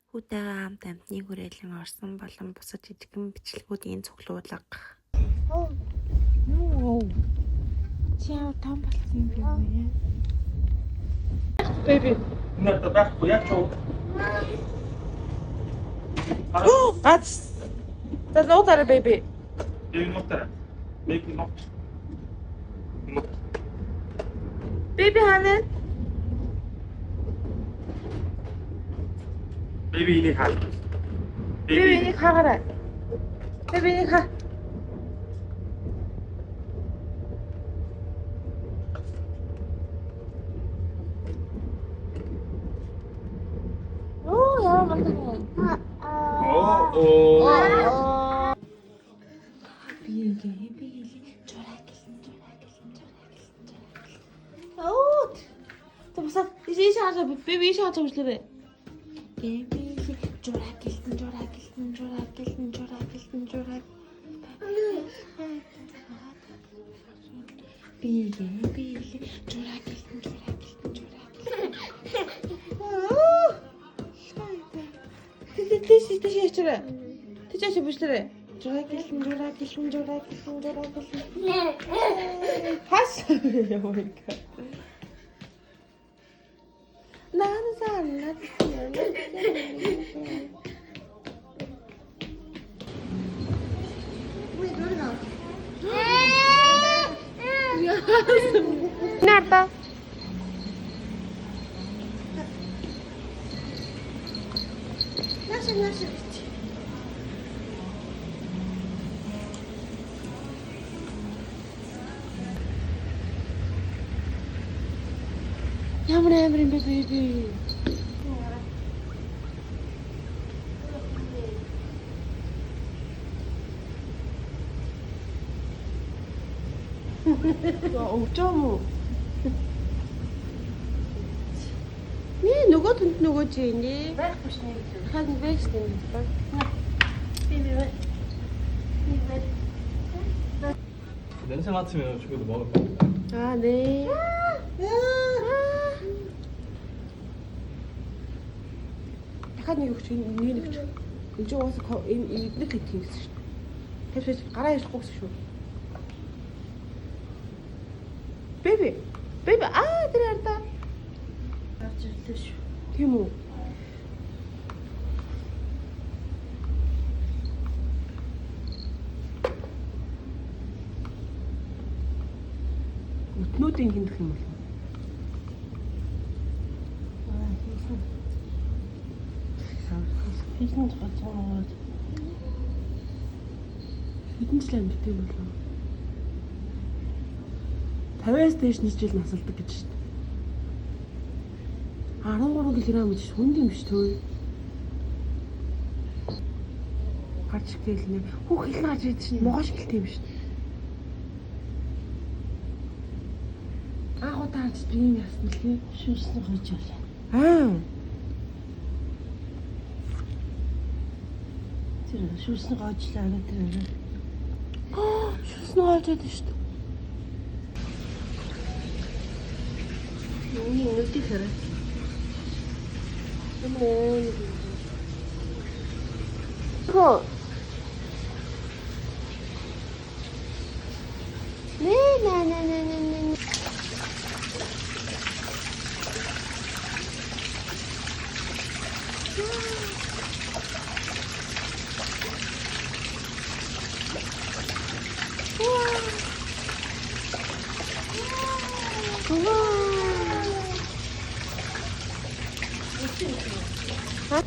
Хүүтэйгээ хамт амьтны хүрээлэн орсон болон бусад жижигхэн бичлэгүүдийн цуглуулга. Юу? Чи яа том болсон юм бэ? Baby. Not the back, we have to. Oh, that's not that a baby. You not that. Maybe not. Not. Baby honey. Baby ini hal. Baby ini khagara. Baby ini kha. Oh, yaman maganda. Oh. Oh. Tapos isa baby isa tapos lebe. Nerede? Nasıl? Yağmur emrin bebeği. 어쩌모? 네, 누구지? 네. 한 백스는. 냄새 맡으면 저기도 먹을 겁니다. 아, 네. 약간 이거 이거 이제 와서 이렇게 튀겼어. 대체 갈아야지 꼭 쓰셔. Baby, тэр ярда. Авч ирлээ шүү. Тийм үү? Өтнүүдийн хиндэх юм бол. Хийсэн ч болж байгаа. Хэдэн жил амьддаг юм болов? 50-аас дээш нэг жил насалдаг гэж шүү дээ. 13 кг гэж хүнд юм биш төө. Гарч гэлнэ. Хүүх хил гарч ирээд чинь могош гэлтэй юм шүү дээ. Агуу таарч би юм ясна лээ. Шүүснэ гойж байлаа. Тэр шүүснэ гойжлаа тэр. Шүүснэ гойжод шүү дээ. Ini cara. Kok? Nah.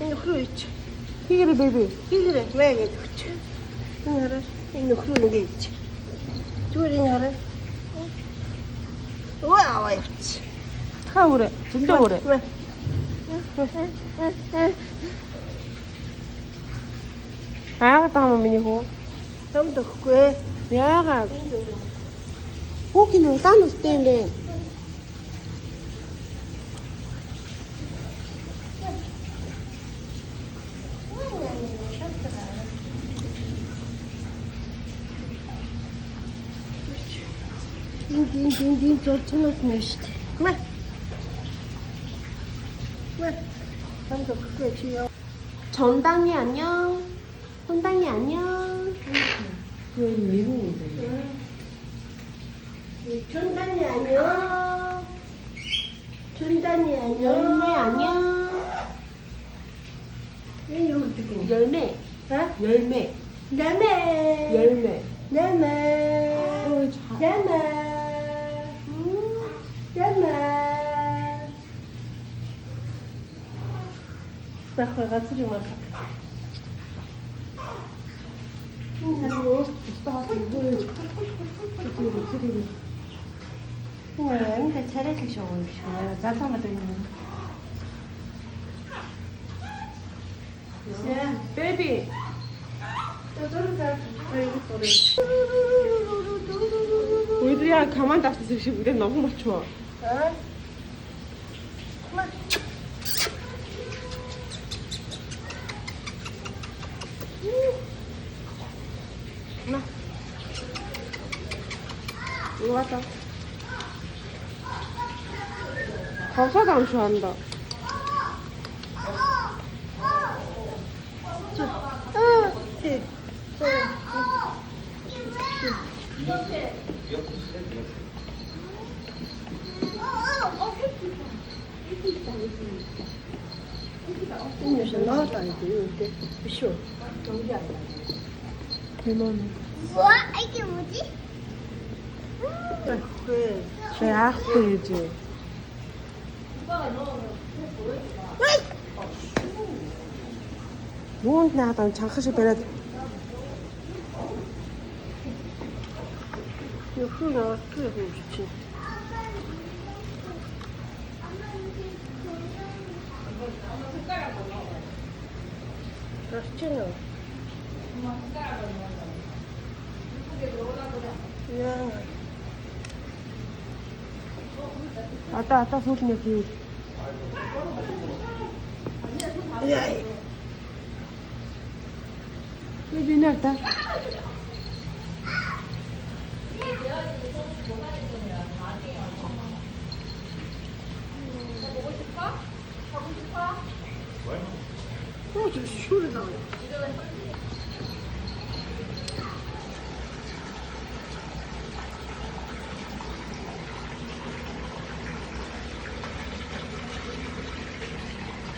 Энэ нөхрөө ич. Хийгэрэ бэби. Хийгэрэ. Вэ гэж. Энэ хараа. Энэ нөхрөө нэг ич. Зүгээр энэ хараа. Вау ич. Хаврэ. Зөндөө өрөө. Таам миний хөө. Том дөхгүй. Яагаад? Хүүхний удаан устай юм бэ? Дин зурцнаас нь шүү дээ. Мэ. Танд өгөхгүй чи яа. 전당이 안녕. 혼당이 안녕. 그 미국인데. 전당이 안녕. 전당이 안녕. 열매 안녕. 열매. 어? 열매. 열매. 열매. 열매. 잘. 열매. 열매. 나 같이 좀 할까? 근데 잘해주셔가지고 짜장면 되는 베이비. 우리들이랑 가만 놨어. 지금 우리 너무 맞춰. 이거 하자. 버섯안 좋아한다. 나왔다 이렇게 쉬워. 대만. 우와, 이게 뭐지? 그래. 대학교지. 뭔 나당 장크시 베라. 이거 풀나 풀에 보면 좋지. 맛있잖아. 야. 아따 소리냐 그. 야. 베이비 나다. 저 시원해 나와.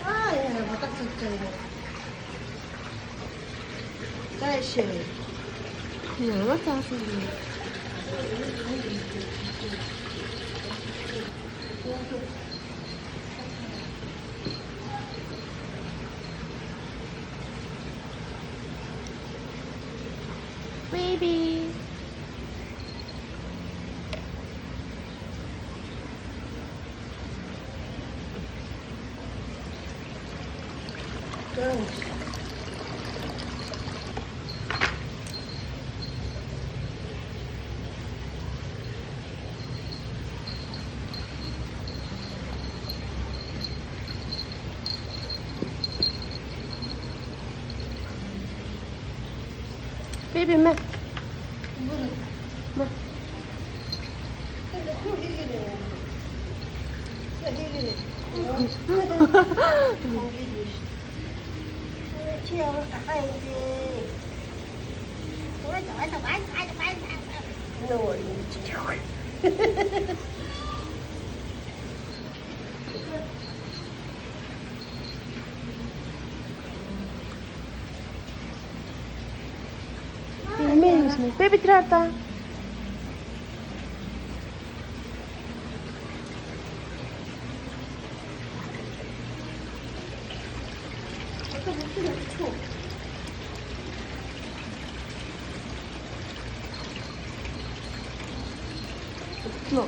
아, 야, 바닥 진짜 이거. 짜이씨. 그냥 안 왔다 소리. 베이비. 베이비 매. 치아를 닦아야지. 너 베이비 들어왔다. 너.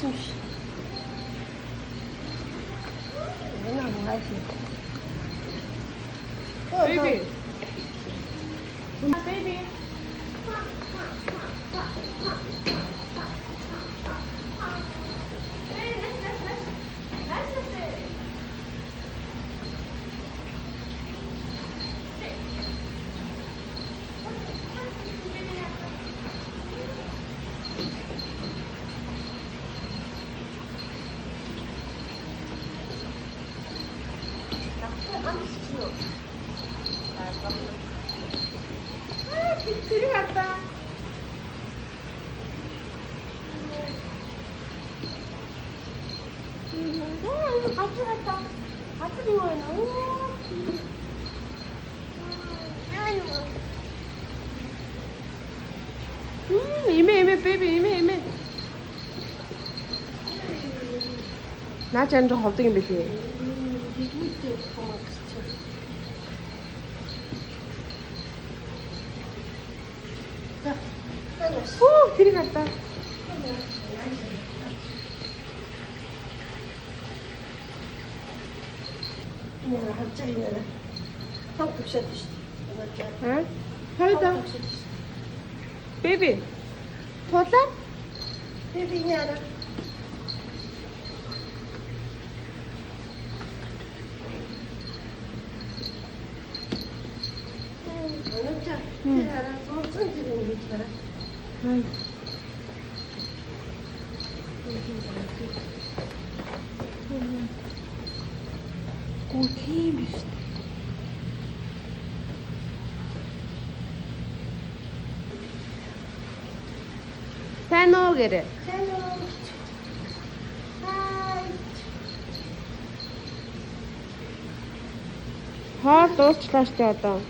좀 쉬. 내가 뭐 할지. 베이비. 들어갔다. 같이 갔다. 같이 들어가요. 이메 베이비 이메. 나 짠저 헛되게 베이비. 자, 빨렸어. 오, 들어갔다. 내가 갑자기 내가 한국 셔드시. 응? 하이다. 베이비. 토다? 베비니 알아? 어렵자. 알아. 손 들이는 게 있잖아. 응. 고기 비슷해. Sen o geri. Hello. Hi. Хоор дуусчлаа штэ одоо.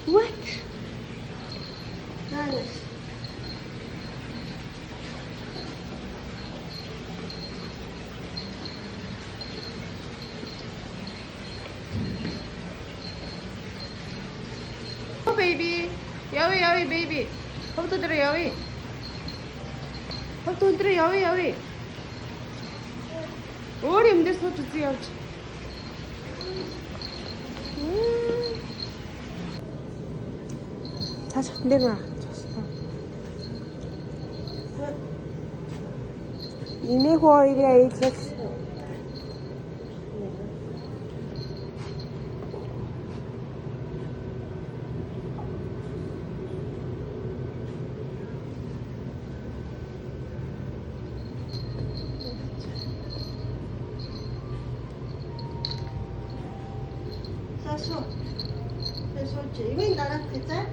What? Nice. Oh baby. Yawi baby. Hop to yawi. Hop to yawi. Өөр юмдээ сууж үзье явж. Цааш хатан дээр наа. Инээ хоёрын ээжлэг. 사수. 사수지. 이미 나락했자?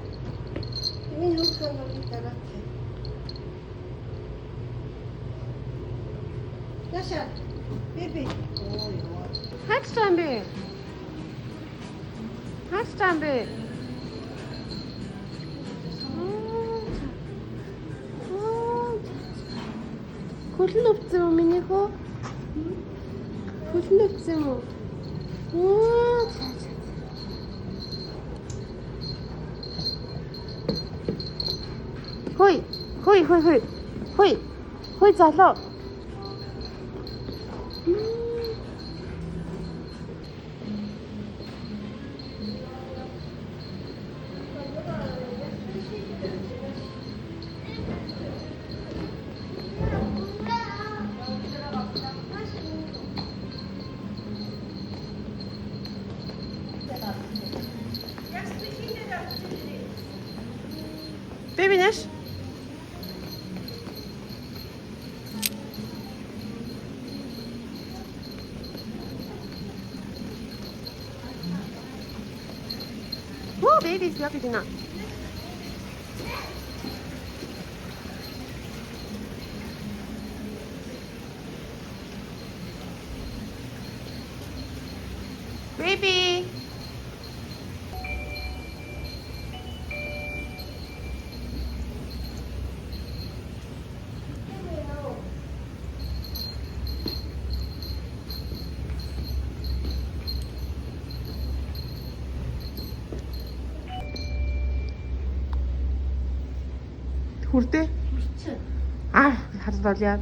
이미 욕한 놈이 나락해. 야샤. 베비. 오요. Хаачтаан бэ? Хөлн өвцөн үү миний хөө? Хөлн өвцөн үү? Хой залуу. Baby Nash. Oh, baby's lucky to not. Baby. Хүрдээ? 그렇지. Хатад бол яа.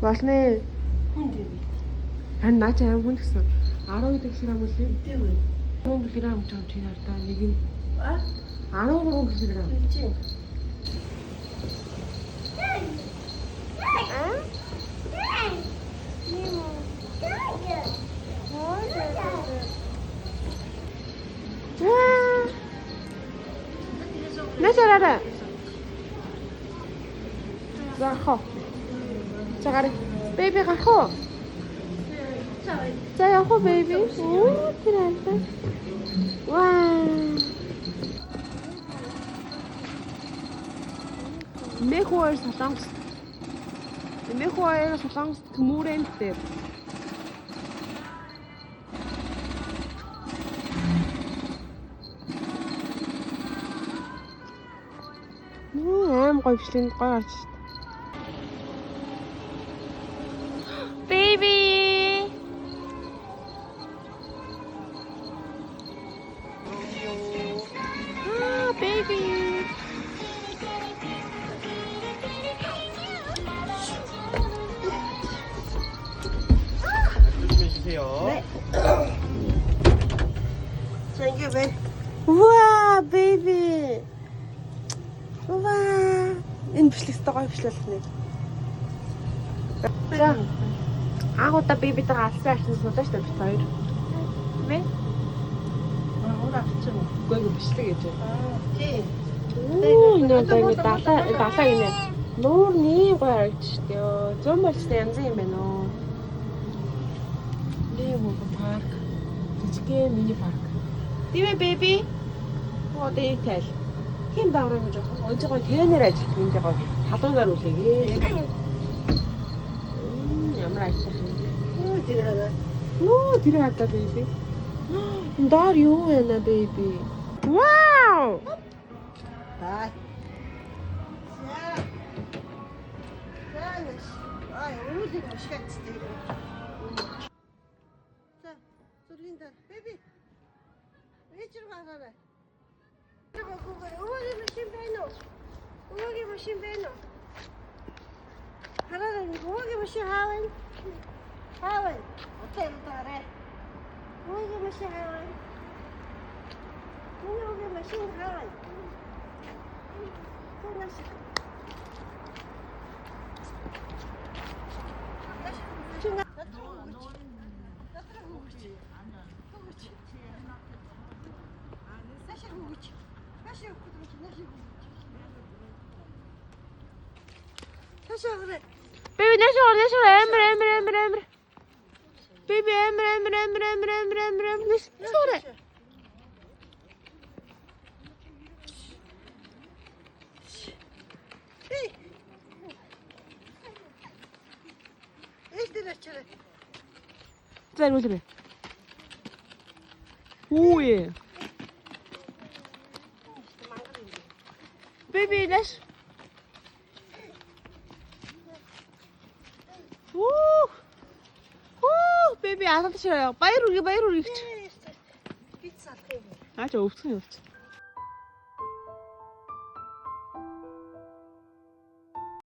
Болны. 근데 Харин наа чи аяг хүн гэсэн 12 кг үлээ. 때문에. 3 кг ч юм чи нартай нэг нь 아? 13 kg. 그렇지. Näsarara. За хоо. За гараа. Бэби гарах уу? 자, За явах уу baby? Оо тэр аль. Вау. Мехуар солонгос. Мехуар солонгос төмөрөнд дээр. Аим гоё бичлэг гоё орж шít. Baby. Baby. 조심해 주세요. 네. 자, 이게 왜? 우와, 베이비. 우와. Энэ бичлэгтэй гоё бичлэг нэг. За. Агуудаа бибитэй алсан арсан судаж та бит хоёр. Вэ? Уура авчих юм. Үгүй бичлэг гэж. Тий. Оо энэ одоо ингэ далаа гинэ. Нуур nii гоё орж штэ. Зам болсон янз юм байна уу? Ийм уу парк. Жижигхэн мини парк. Дивэ бэби. Оо дэйтэл. Хин даараа гэж байгаа. Онц гоё тренер ажиллах юм жаа гоё. Халуунаар үлээгээ. Ямар ажил юм. Нөө тэр хатаа бэби. Даар юу вэ бэби? Вау! 아. 아, 오늘도 시간 진짜. 자, 소리인다. 베이비. 왜 이쪽으로 가서 저거 그거 음악이 머신 배노. 음악이 머신 배노. 하나는 음악이 머신 하원. 하원. 어때 그래? 음악이 머신 하원. 음악이 머신 하원. Baby, nästan ämre. Baby, ämre. Så det. Ver öyle bir. Oy. Baby, let's. Baby, 안 하셔요. 바이로리. Pizza. 아, 저 없어요.